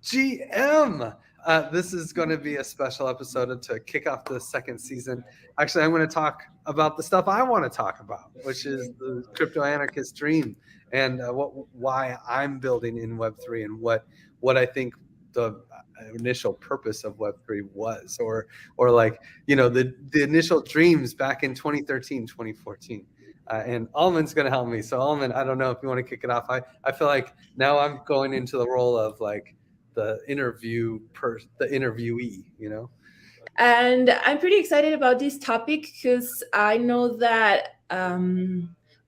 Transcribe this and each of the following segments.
GM. This is going to be a special episode to kick off the second season. Actually, I'm going to talk about the stuff I want to talk about, which is the crypto anarchist dream and why I'm building in Web3 and what I think the initial purpose of Web3 was, or like, the initial dreams back in 2013, 2014. And Almond's going to help me. So Almond, I don't know if you want to kick it off. I feel like now I'm going into the role of like the interviewee. And I'm pretty excited about this topic because I know that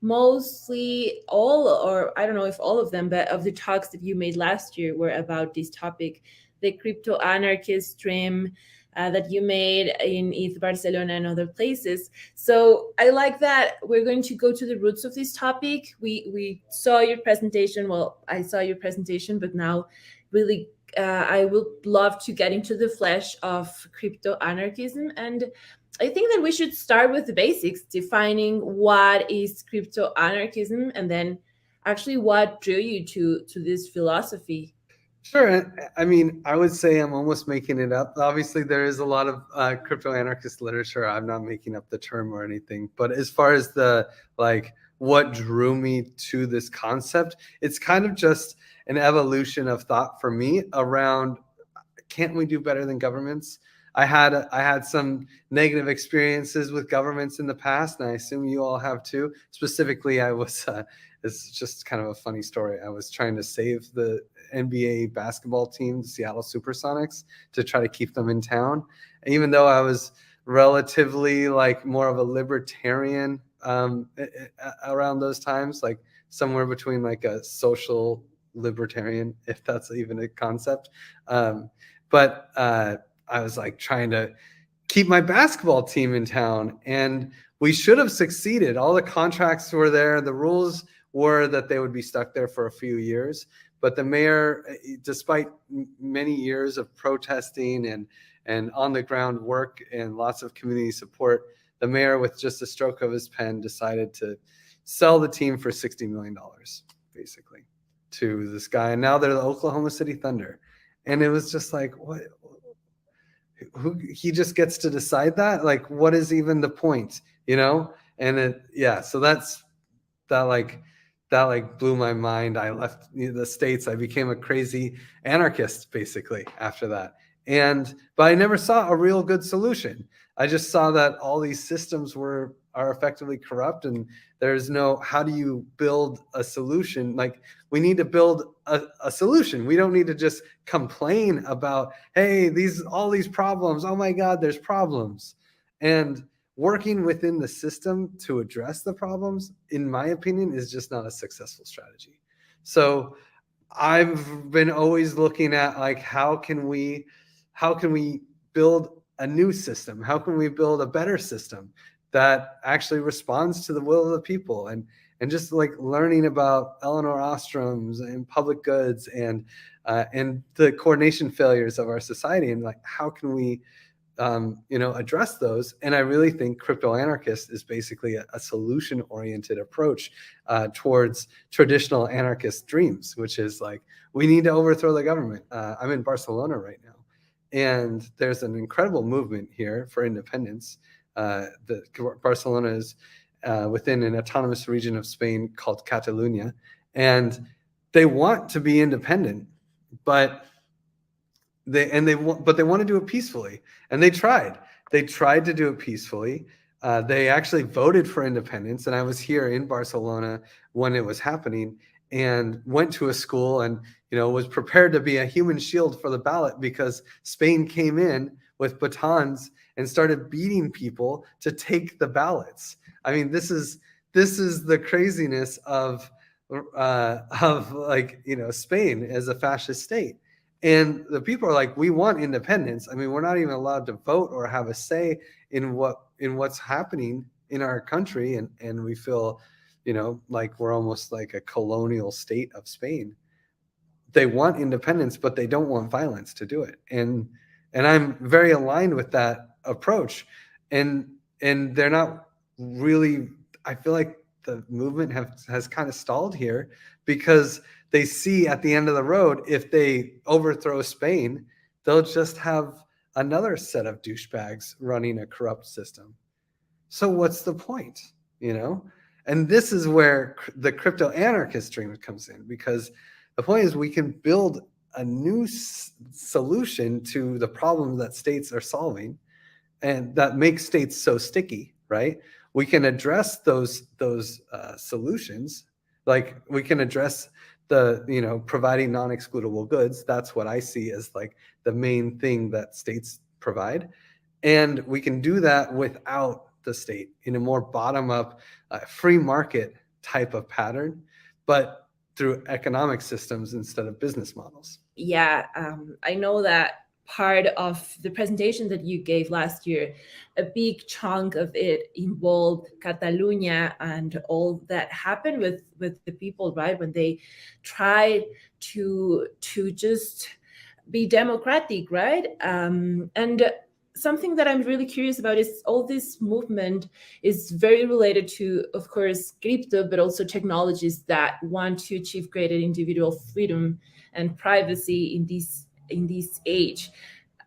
mostly all, or I don't know if all of them, but of the talks that you made last year were about this topic, the crypto anarchist dream that you made in ETH Barcelona and other places. So I like that we're going to go to the roots of this topic. We saw your presentation. Well, I saw your presentation, but now really I would love to get into the flesh of crypto anarchism. And I think that we should start with the basics, defining what is crypto anarchism, and then actually what drew you to this philosophy. Sure. I mean, I would say I'm almost making it up. Obviously, there is a lot of crypto anarchist literature. I'm not making up the term or anything. But as far as what drew me to this concept, it's kind of just an evolution of thought for me around, can't we do better than governments? I had some negative experiences with governments in the past, and I assume you all have too. Specifically, I was it's just kind of a funny story. I was trying to save the NBA basketball team, the Seattle Supersonics, to try to keep them in town. And even though I was relatively like more of a libertarian around those times, like somewhere between like a social libertarian, if that's even a concept. But I was like trying to keep my basketball team in town, and we should have succeeded. All the contracts were there. The rules were that they would be stuck there for a few years. But the mayor, despite many years of protesting and on the ground work and lots of community support, the mayor, with just a stroke of his pen, decided to sell the team for $60 million, basically, to this guy. And now they're the Oklahoma City Thunder. And it was just like, what? He just gets to decide that? Like, what is even the point, And so that blew my mind. I left the States. I became a crazy anarchist basically after that. But I never saw a real good solution. I just saw that all these systems are effectively corrupt, and there's no, how do you build a solution? Like, we need to build a solution. We don't need to just complain about, hey, all these problems. Oh my God, there's problems. And working within the system to address the problems, in my opinion, is just not a successful strategy. So I've been always looking at, like, how can we build a new system? How can we build a better system that actually responds to the will of the people? And just like learning about Eleanor Ostrom's and public goods and the coordination failures of our society, and like, how can we address those? And I really think crypto anarchist is basically a solution-oriented approach towards traditional anarchist dreams, which is like, we need to overthrow the government. I'm in Barcelona right now, and there's an incredible movement here for independence. Barcelona is within an autonomous region of Spain called Catalonia, and they want to be independent, but they want to do it peacefully. And they tried to do it peacefully. They actually voted for independence, and I was here in Barcelona when it was happening, and went to a school and was prepared to be a human shield for the ballot, because Spain came in with batons and started beating people to take the ballots. I mean, this is the craziness of Spain as a fascist state. And the people are like, we want independence. I mean, we're not even allowed to vote or have a say in what's happening in our country, and we feel, like we're almost like a colonial state of Spain. They want independence, but they don't want violence to do it. And I'm very aligned with that approach. And they're not really, I feel like the movement has kind of stalled here, because they see at the end of the road, if they overthrow Spain, they'll just have another set of douchebags running a corrupt system. So what's the point, you know? And this is where the crypto anarchist dream comes in, because the point is we can build a new solution to the problem that states are solving, and that makes states so sticky, right? We can address those solutions. Like we can address the, you know, providing non-excludable goods. That's what I see as like the main thing that states provide. And we can do that without the state, in a more bottom-up, free market type of pattern, but through economic systems instead of business models. Yeah, I know that part of the presentation that you gave last year, a big chunk of it involved Catalonia and all that happened with the people, right? When they tried to just be democratic, right? And something that I'm really curious about is all this movement is very related to, of course, crypto, but also technologies that want to achieve greater individual freedom and privacy in this age.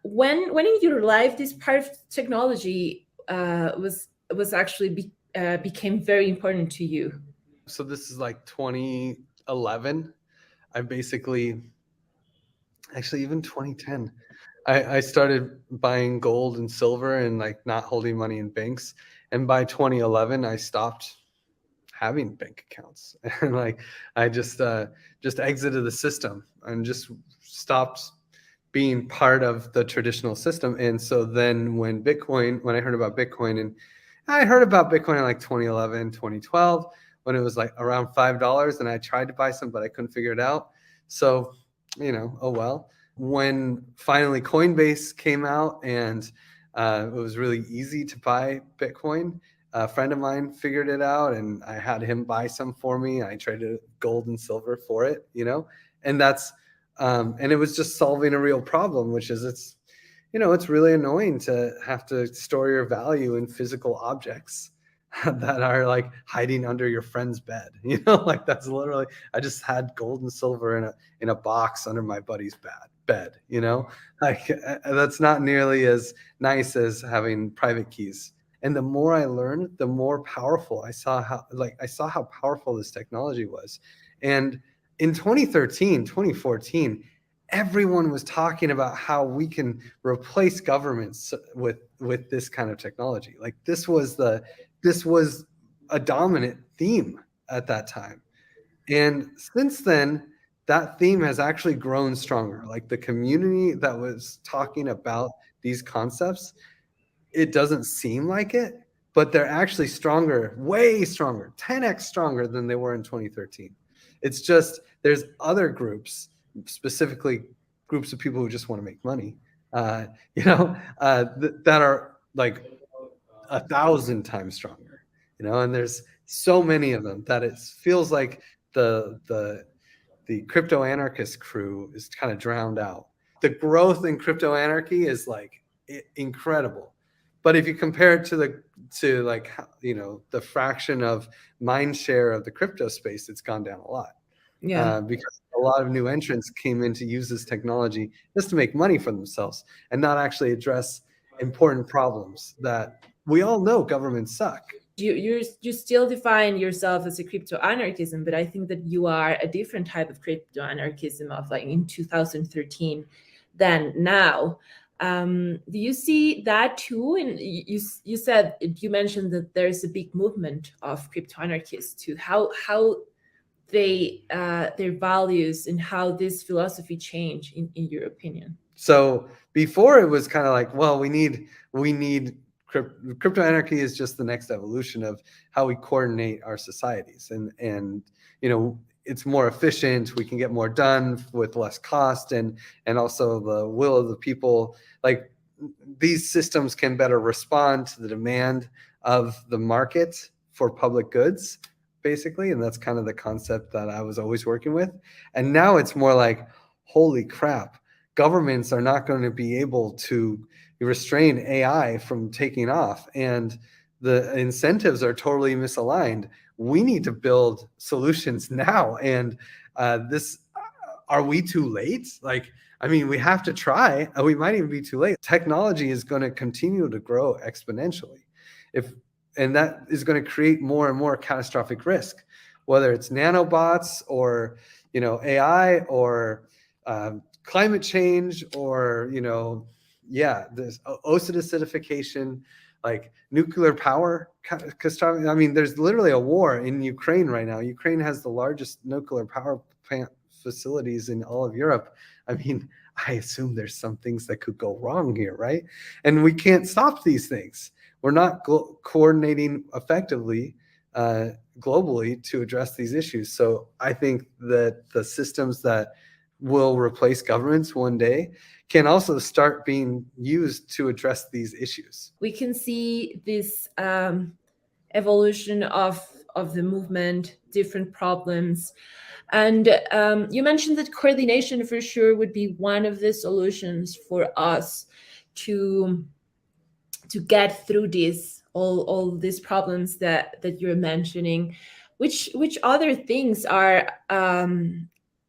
When in your life this part of technology was actually became very important to you? So this is like 2011. I basically, actually even 2010, I started buying gold and silver and like not holding money in banks. And by 2011, I stopped having bank accounts, and like I just exited the system and just stopped being part of the traditional system. And so then when I heard about Bitcoin, and I heard about Bitcoin in like 2011, 2012, when it was like around $5, and I tried to buy some, but I couldn't figure it out. So, you know, oh well. When finally Coinbase came out, and it was really easy to buy Bitcoin, a friend of mine figured it out, and I had him buy some for me. I traded gold and silver for it, you know, and that's and it was just solving a real problem, which is it's really annoying to have to store your value in physical objects that are like hiding under your friend's bed. You know, like that's literally, I just had gold and silver in a box under my buddy's bed, you know, like that's not nearly as nice as having private keys. And the more I learned, the more powerful I saw how powerful this technology was. And in 2013, 2014, everyone was talking about how we can replace governments with this kind of technology. Like this was a dominant theme at that time. And since then, that theme has actually grown stronger. Like the community that was talking about these concepts, it doesn't seem like it, but they're actually stronger, way stronger, 10x stronger than they were in 2013. It's just there's other groups, specifically groups of people who just want to make money, that are like 1,000 times stronger, you know, and there's so many of them that it feels like the crypto anarchist crew is kind of drowned out. The growth in crypto anarchy is like incredible, but if you compare it to the fraction of mind share of the crypto space, it's gone down a lot. Yeah. Because a lot of new entrants came in to use this technology just to make money for themselves and not actually address important problems that we all know governments suck. You still define yourself as a crypto anarchism, but I think that you are a different type of crypto anarchism of like in 2013 than now. Do you see that too? And you mentioned that there's a big movement of crypto anarchists too. How they their values and how this philosophy change in your opinion? So before it was kind of like, well, we need crypto anarchy is just the next evolution of how we coordinate our societies, and it's more efficient. We can get more done with less cost, and also the will of the people. Like these systems can better respond to the demand of the market for public goods, basically, and that's kind of the concept that I was always working with. And now it's more like, holy crap, governments are not going to be able to restrain AI from taking off, and the incentives are totally misaligned. we need to build solutions now. And are we too late? Like, I mean, we have to try. We might even be too late. Technology is going to continue to grow exponentially, and that is going to create more and more catastrophic risk, whether it's nanobots or AI or climate change or this ocean acidification, like nuclear power catastrophe. I mean, there's literally a war in Ukraine right now. Ukraine has the largest nuclear power plant facilities in all of Europe. I mean, I assume there's some things that could go wrong here, right? And we can't stop these things. We're not coordinating effectively globally to address these issues. So I think that the systems that will replace governments one day can also start being used to address these issues. We can see this evolution of the movement, different problems. And you mentioned that coordination for sure would be one of the solutions for us to get through all these problems that you're mentioning. Which other things are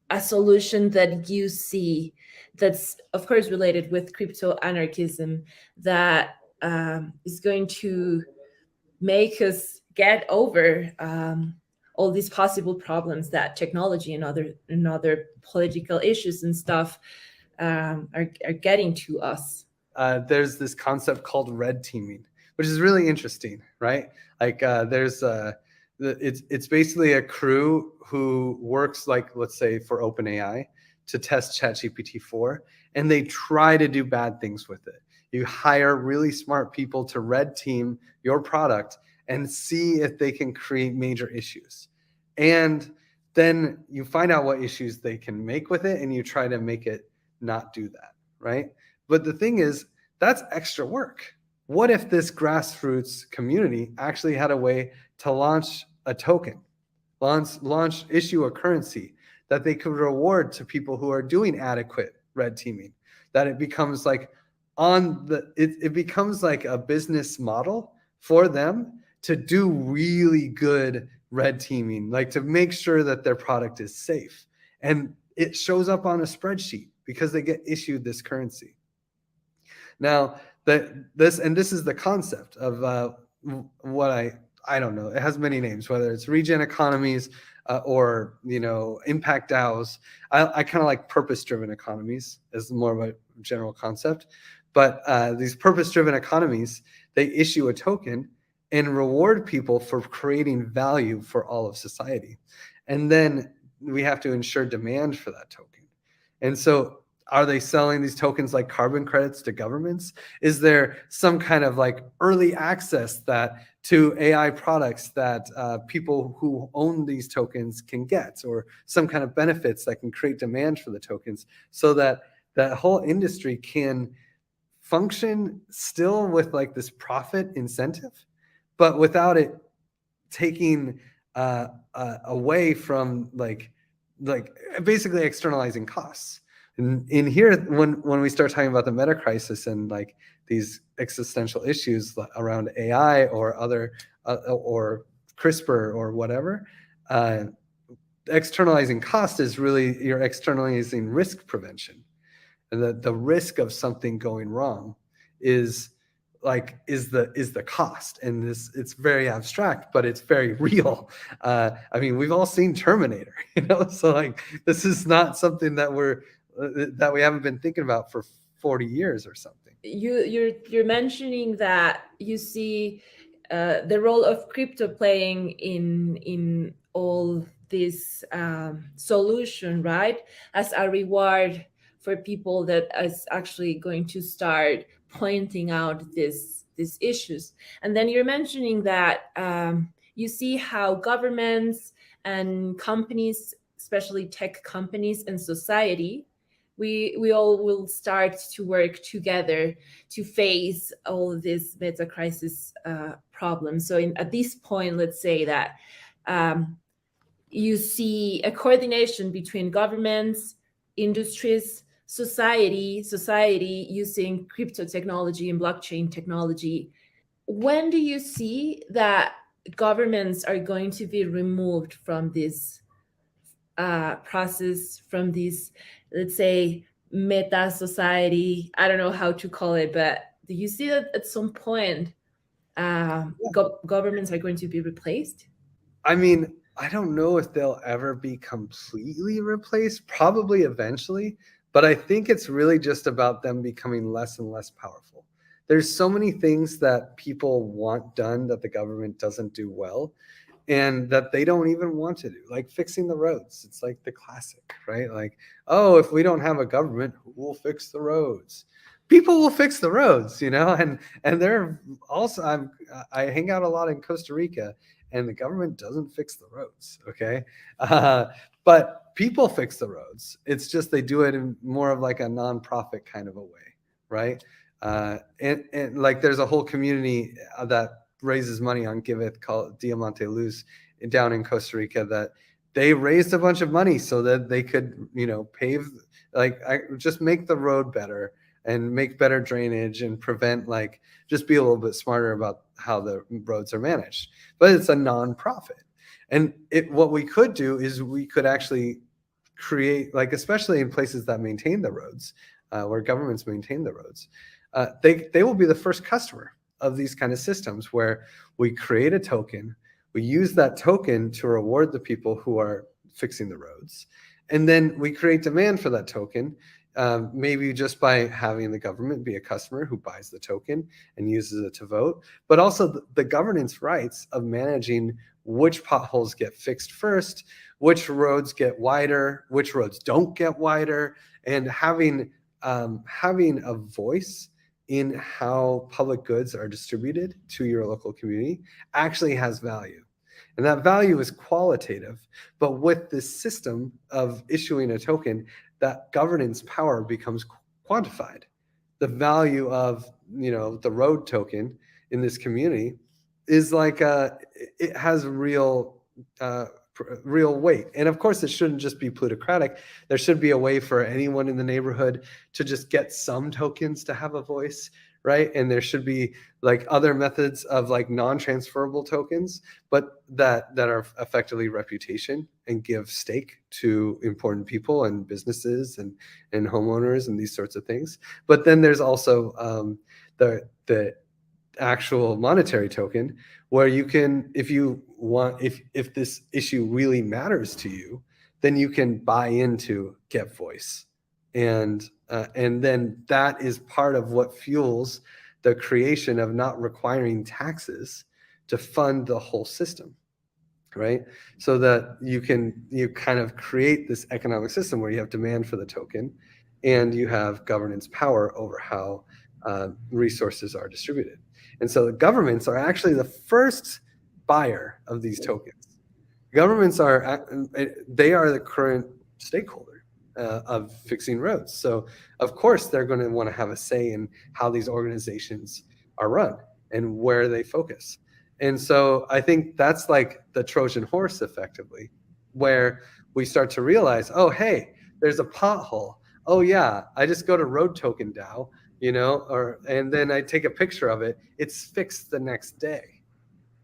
a solution that you see that's of course related with crypto anarchism that is going to make us get over all these possible problems that technology and other political issues and stuff are getting to us? There's this concept called red teaming, which is really interesting, right? Like it's basically a crew who works, like, let's say for OpenAI to test ChatGPT 4, and they try to do bad things with it. You hire really smart people to red team your product and see if they can create major issues. And then you find out what issues they can make with it, and you try to make it not do that, right? But the thing is, that's extra work. What if this grassroots community actually had a way to launch a token, issue a currency that they could reward to people who are doing adequate red teaming, that it becomes like it becomes like a business model for them to do really good red teaming, like to make sure that their product is safe. And it shows up on a spreadsheet because they get issued this currency. Now, this is the concept of what I don't know. It has many names, whether it's regen economies or impact DAOs. I kind of like purpose-driven economies as more of a general concept. But these purpose-driven economies, they issue a token and reward people for creating value for all of society. And then we have to ensure demand for that token. And so are they selling these tokens like carbon credits to governments? Is there some kind of like early access to AI products that people who own these tokens can get, or some kind of benefits that can create demand for the tokens, so that that whole industry can function still with like this profit incentive, but without it taking away from like basically externalizing costs. In here, when we start talking about the meta crisis and like these existential issues around AI or other or CRISPR or whatever, externalizing cost is really, you're externalizing risk prevention, and the risk of something going wrong is the cost. And it's very abstract, but it's very real. I mean, we've all seen Terminator, so like this is not something that we haven't been thinking about for 40 years or something. You're mentioning that you see the role of crypto playing in all this solution, right? As a reward for people that is actually going to start pointing out these issues. And then you're mentioning that you see how governments and companies, especially tech companies and society, we all will start to work together to face all of this meta crisis problems. So at this point, let's say that you see a coordination between governments, industries, society using crypto technology and blockchain technology. When do you see that governments are going to be removed from this process, from this, let's say, meta society. I don't know how to call it, but do you see that at some point governments are going to be replaced? I mean, I don't know if they'll ever be completely replaced, probably eventually, but I think it's really just about them becoming less and less powerful. There's so many things that people want done that the government doesn't do well and that they don't even want to do, like fixing the roads. It's like the classic, right? Like, oh, if we don't have a government, who will fix the roads? People will fix the roads, and they're also I hang out a lot in Costa Rica, and the government doesn't fix the roads, okay? But people fix the roads. It's just they do it in more of like a nonprofit kind of a way, right? And like there's a whole community that raises money on Giveth called Diamante Luz down in Costa Rica, that they raised a bunch of money so that they could, pave, just make the road better and make better drainage and prevent, like, just be a little bit smarter about how the roads are managed. But it's a nonprofit. And what we could do is we could actually create, like, especially in places that maintain the roads, where governments maintain the roads, they will be the first customer of these kind of systems, where we create a token, we use that token to reward the people who are fixing the roads, and then we create demand for that token, maybe just by having the government be a customer who buys the token and uses it to vote, but also the governance rights of managing which potholes get fixed first, which roads get wider, which roads don't get wider, and having a voice in how public goods are distributed to your local community actually has value. And that value is qualitative. But with this system of issuing a token, that governance power becomes quantified. The value of, the road token in this community is like it has real weight. And of course, it shouldn't just be plutocratic. There should be a way for anyone in the neighborhood to just get some tokens to have a voice, right? And there should be like other methods of like non-transferable tokens, but that are effectively reputation and give stake to important people and businesses and homeowners and these sorts of things. But then there's also the actual monetary token, where you can, if you want, if this issue really matters to you, then you can buy into Get Voice, and then that is part of what fuels the creation of not requiring taxes to fund the whole system, right? So that you kind of create this economic system where you have demand for the token and you have governance power over how resources are distributed. And so the governments are actually the first buyer of these tokens. Governments they are the current stakeholder of fixing roads. So of course they're going to want to have a say in how these organizations are run and where they focus. And so I think that's like the Trojan horse, effectively, where we start to realize, oh, hey, there's a pothole. Oh yeah, I just go to Road Token DAO, and then I take a picture of it. It's fixed the next day.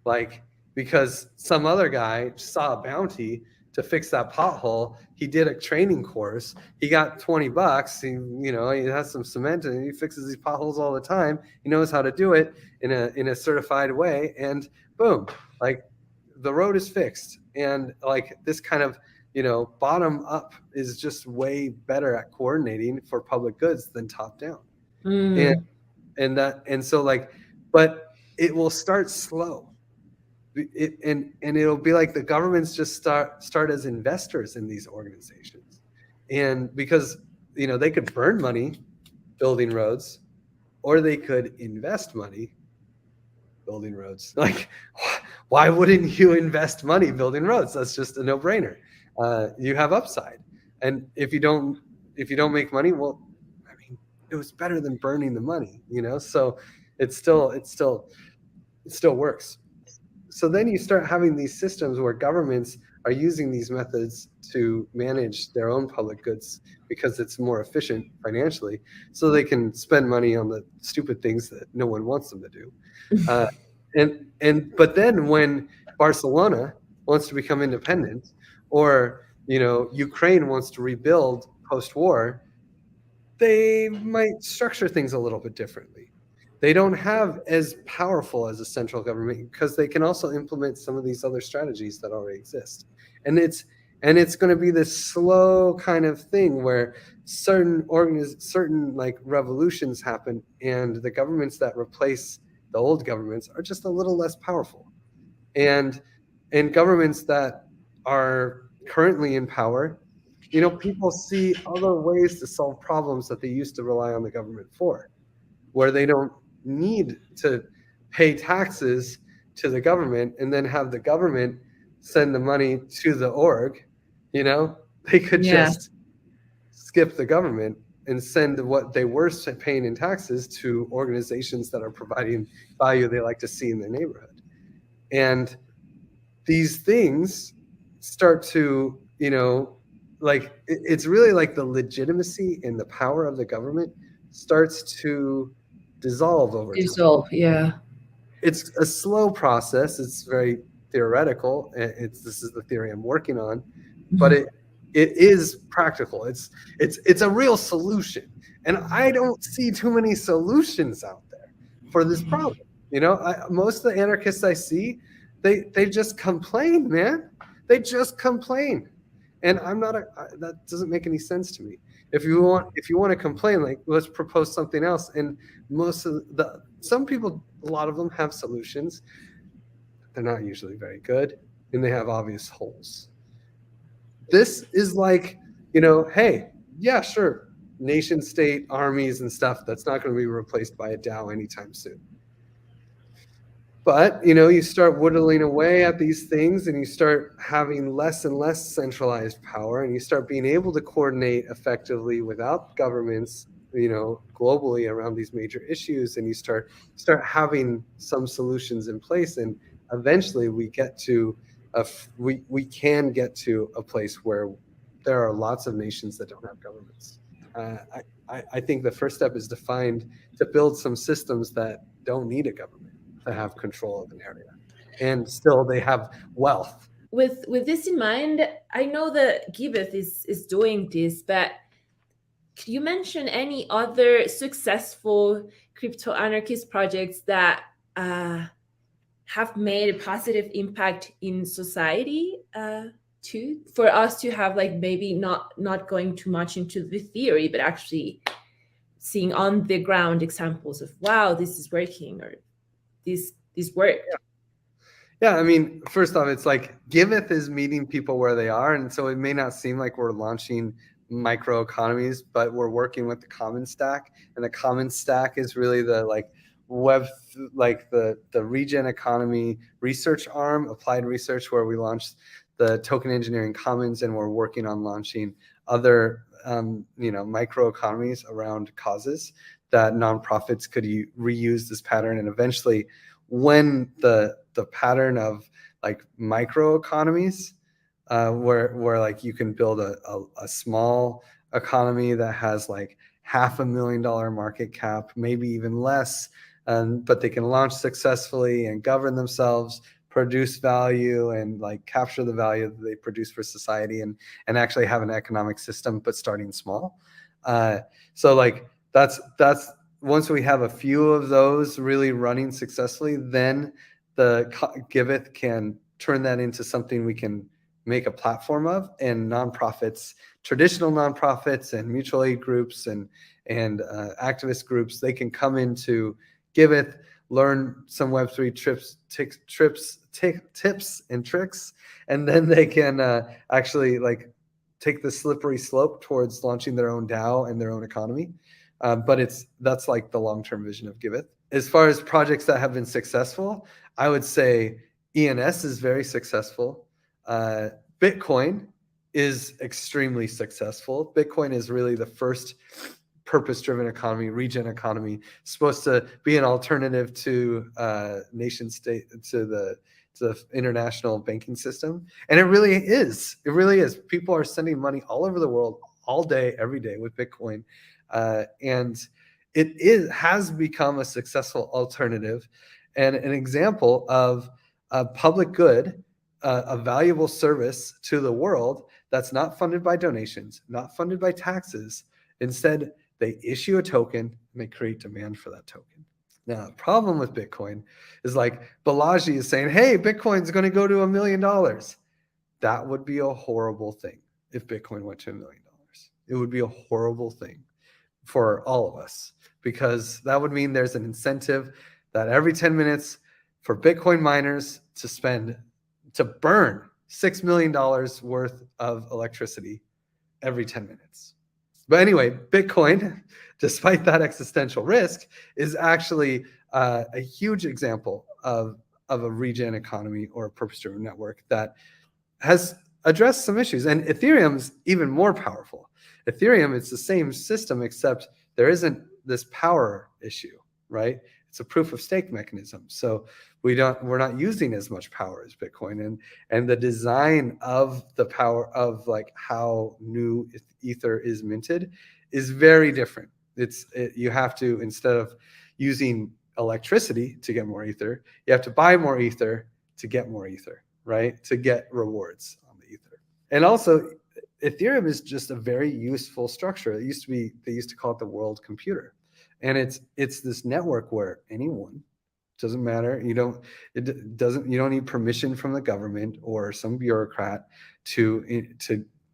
Like, because some other guy saw a bounty to fix that pothole. He did a training course. He got $20. He has some cement and he fixes these potholes all the time. He knows how to do it in a certified way. And boom, like the road is fixed. And like this kind of, bottom up is just way better at coordinating for public goods than top down. And so like, but it will start slow. And it'll be like the governments just start as investors in these organizations, and because they could burn money building roads, or they could invest money building roads. Like, why wouldn't you invest money building roads? That's just a no-brainer. You have upside, and if you don't make money, well, I mean, it was better than burning the money, so it still works. So then you start having these systems where governments are using these methods to manage their own public goods because it's more efficient financially, so they can spend money on the stupid things that no one wants them to do. But then when Barcelona wants to become independent, or Ukraine wants to rebuild post-war, they might structure things a little bit differently. They don't have as powerful as a central government because they can also implement some of these other strategies that already exist. And it's going to be this slow kind of thing where certain like revolutions happen, and the governments that replace the old governments are just a little less powerful. And governments that are currently in power, people see other ways to solve problems that they used to rely on the government for, where they don't need to pay taxes to the government and then have the government send the money to the org. They could Yeah. just skip the government and send what they were paying in taxes to organizations that are providing value they like to see in their neighborhood. And these things start to, like, it's really like the legitimacy and the power of the government starts to dissolve over time. Dissolve. Yeah. It's a slow process. It's very theoretical. This is the theory I'm working on, but it is practical. It's a real solution, and I don't see too many solutions out there for this problem. Most of the anarchists I see, they just complain, man. They just complain, and that doesn't make any sense to me. If you want to complain, like, let's propose something else. And some people, a lot of them have solutions. They're not usually very good, and they have obvious holes. This is like, hey, yeah, sure, nation state armies and stuff, that's not going to be replaced by a DAO anytime soon. But, you start whittling away at these things, and you start having less and less centralized power, and you start being able to coordinate effectively without governments, globally around these major issues, and you start having some solutions in place, and eventually we can get to a place where there are lots of nations that don't have governments. I think the first step is to build some systems that don't need a government to have control of an area, and still they have wealth. With this in mind, I know that Giveth is doing this, but could you mention any other successful crypto anarchist projects that have made a positive impact in society too, for us to have, like, maybe not going too much into the theory, but actually seeing on the ground examples of, wow, this is working, or this worked? Yeah, I mean, first off, it's like Giveth is meeting people where they are, and so it may not seem like we're launching micro economies, but we're working with the Common Stack, and the Common Stack is really the the regen economy research arm, applied research, where we launched the Token Engineering Commons, and we're working on launching other micro economies around causes that nonprofits could reuse this pattern. And eventually, when the pattern of like micro economies, where like you can build a small economy that has like $500,000 market cap, maybe even less, but they can launch successfully and govern themselves, produce value, and like capture the value that they produce for society, and actually have an economic system, but starting small. So like that's once we have a few of those really running successfully, then the Giveth can turn that into something we can make a platform of, and nonprofits, traditional nonprofits and mutual aid groups and activist groups, they can come into Giveth, learn some Web3 tips and tricks, and then they can actually like take the slippery slope towards launching their own DAO and their own economy. But that's like the long-term vision of Giveth. As far as projects that have been successful, I would say ENS is very successful. Bitcoin is extremely successful. Bitcoin is really the first purpose-driven economy, regen economy, supposed to be an alternative to nation state, to the international banking system. And it really is. It really is. People are sending money all over the world all day, every day with Bitcoin. And it has become a successful alternative. and an example of a public good, a valuable service to the world that's not funded by donations, not funded by taxes. Instead, they issue a token and they create demand for that token. Now, the problem with Bitcoin is like Balaji is saying, hey, Bitcoin's going to go to $1 million. That would be a horrible thing if Bitcoin went to $1 million. It would be a horrible thing for all of us, because that would mean there's an incentive that every 10 minutes for Bitcoin miners to burn $6 million worth of electricity every 10 minutes. But anyway, Bitcoin, despite that existential risk, is actually a huge example of a regen economy or a purpose-driven network that has addressed some issues. And Ethereum's even more powerful. Ethereum, it's the same system, except there isn't this power issue, right? It's a proof of stake mechanism. So we're not using as much power as Bitcoin. And the design of the power of like how new Ether is minted is very different. You have to, instead of using electricity to get more Ether, you have to buy more Ether to get more Ether, right? To get rewards on the Ether. And also, Ethereum is just a very useful structure. They used to call it the world computer. And it's this network where anyone, doesn't matter, you don't need permission from the government or some bureaucrat to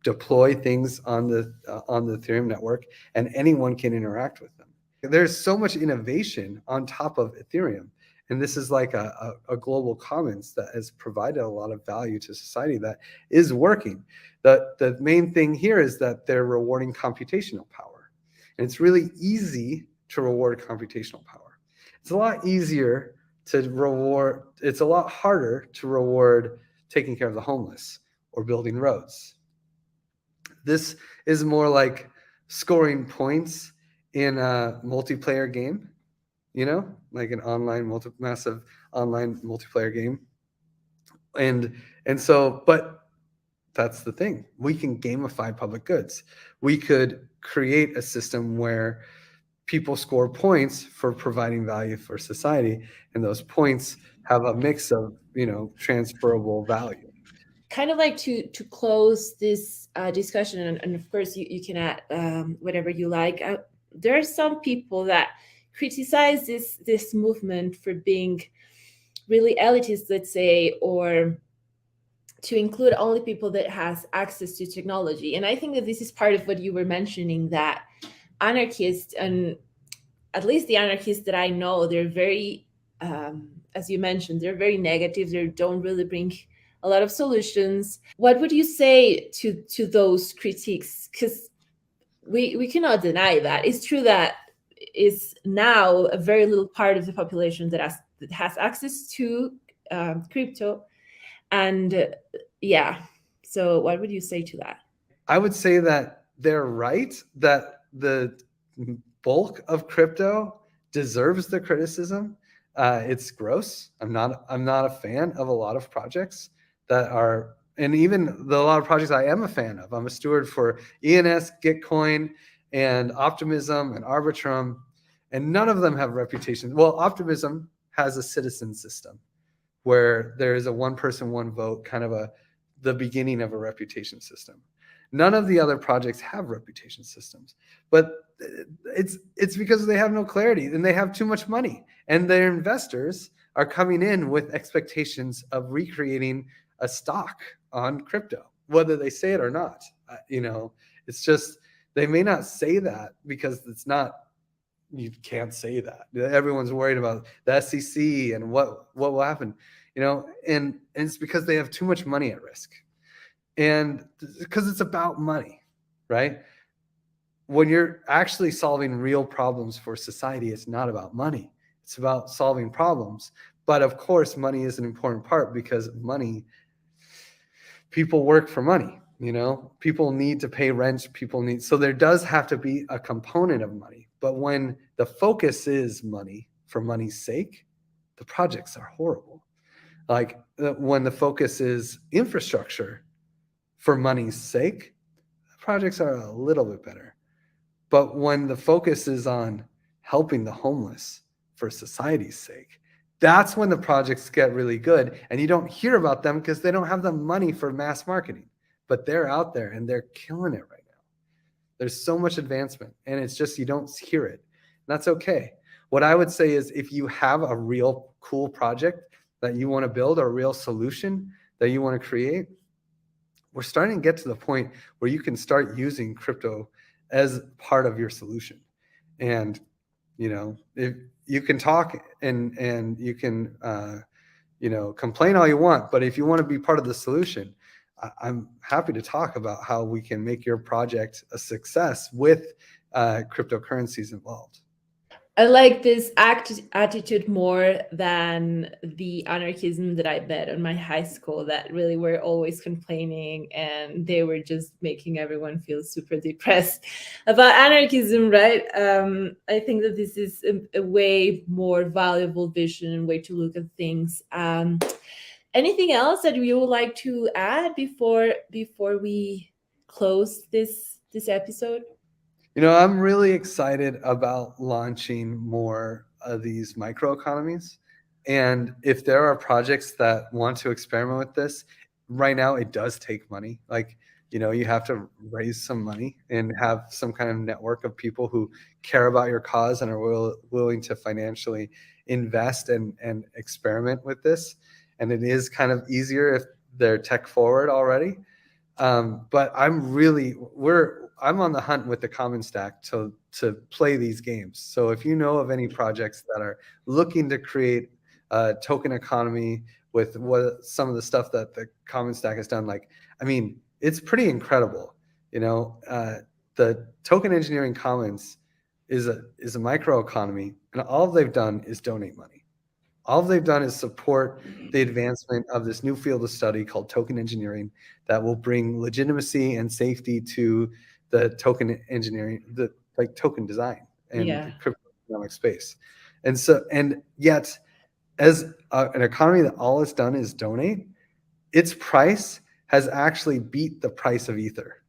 deploy things on the Ethereum network, and anyone can interact with them. There's so much innovation on top of Ethereum. And this is like a global commons that has provided a lot of value to society that is working. The main thing here is that they're rewarding computational power. And it's really easy to reward computational power. It's a lot easier to reward, it's a lot harder to reward taking care of the homeless or building roads. This is more like scoring points in a multiplayer game, like an massive online multiplayer game. And so, but that's the thing. We can gamify public goods. We could create a system where people score points for providing value for society, and those points have a mix of, transferable value. Kind of like to close this discussion, and of course you can add whatever you like. There are some people that criticize this movement for being really elitist, let's say, or to include only people that has access to technology. And I think that this is part of what you were mentioning, that anarchists, and at least the anarchists that I know, they're very, as you mentioned, they're very negative. They don't really bring a lot of solutions. What would you say to those critiques? Because we cannot deny that. It's true that is now a very little part of the population that has access to crypto. And so what would you say to that? I would say that they're right, that the bulk of crypto deserves the criticism. It's gross. I'm not a fan of a lot of projects that are, and even a lot of projects I am a fan of. I'm a steward for ENS, Gitcoin, and Optimism and Arbitrum, and none of them have reputations. Well, Optimism has a citizen system where there is a one person, one vote, kind of the beginning of a reputation system. None of the other projects have reputation systems, but it's because they have no clarity and they have too much money, and their investors are coming in with expectations of recreating a stock on crypto, whether they say it or not. It's just, they may not say that because it's not, you can't say that. Everyone's worried about the SEC and what will happen, and it's because they have too much money at risk. And because it's about money, right? When you're actually solving real problems for society, it's not about money. It's about solving problems. But of course, money is an important part, because people work for money, people need to pay rent, so there does have to be a component of money. But when the focus is money for money's sake, the projects are horrible. Like when the focus is infrastructure for money's sake, the projects are a little bit better. But when the focus is on helping the homeless for society's sake, That's when the projects get really good, and you don't hear about them because they don't have the money for mass marketing, but they're out there and they're killing it right now. There's so much advancement, and it's just you don't hear it. And that's okay. What I would say is if you have a real cool project that you want to build, or a real solution that you want to create, we're starting to get to the point where you can start using crypto as part of your solution. And if you can talk and you can complain all you want, but if you want to be part of the solution, I'm happy to talk about how we can make your project a success with cryptocurrencies involved. I like this attitude more than the anarchism that I met in my high school, that really were always complaining and they were just making everyone feel super depressed about anarchism, right? I think that this is a way more valuable vision and way to look at things. Anything else that you would like to add before we close this episode? I'm really excited about launching more of these microeconomies. And if there are projects that want to experiment with this, right now it does take money. Like, you have to raise some money and have some kind of network of people who care about your cause and are willing to financially invest and experiment with this. And it is kind of easier if they're tech forward already. But I'm on the hunt with the Common Stack to play these games. So if you know of any projects that are looking to create a token economy with some of the stuff that the Common Stack has done, it's pretty incredible. The Token Engineering Commons is a micro economy, and all they've done is donate money. All they've done is support the advancement of this new field of study called token engineering that will bring legitimacy and safety to the token engineering, the token design and the cryptoeconomic space. And yet, as an economy that all it's done is donate, its price has actually beat the price of Ether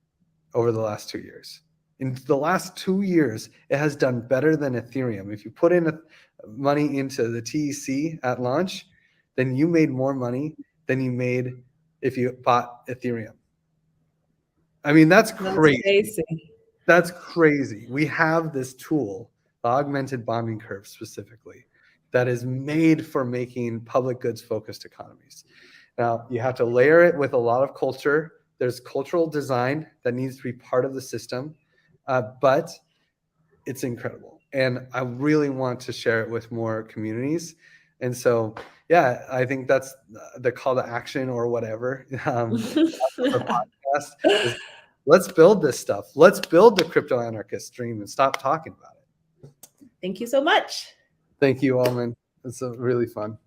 over the last 2 years. In the last 2 years, it has done better than Ethereum. If you put in money into the TEC at launch, then you made more money than you made if you bought Ethereum. That's crazy. That's crazy. We have this tool, the augmented bonding curve specifically, that is made for making public goods focused economies. Now, you have to layer it with a lot of culture. There's cultural design that needs to be part of the system, but it's incredible. And I really want to share it with more communities. And so, I think that's the call to action or whatever. The podcast is, let's build this stuff. Let's build the Crypto Anarchist Dream and stop talking about it. Thank you so much. Thank you, Alman. It's really fun.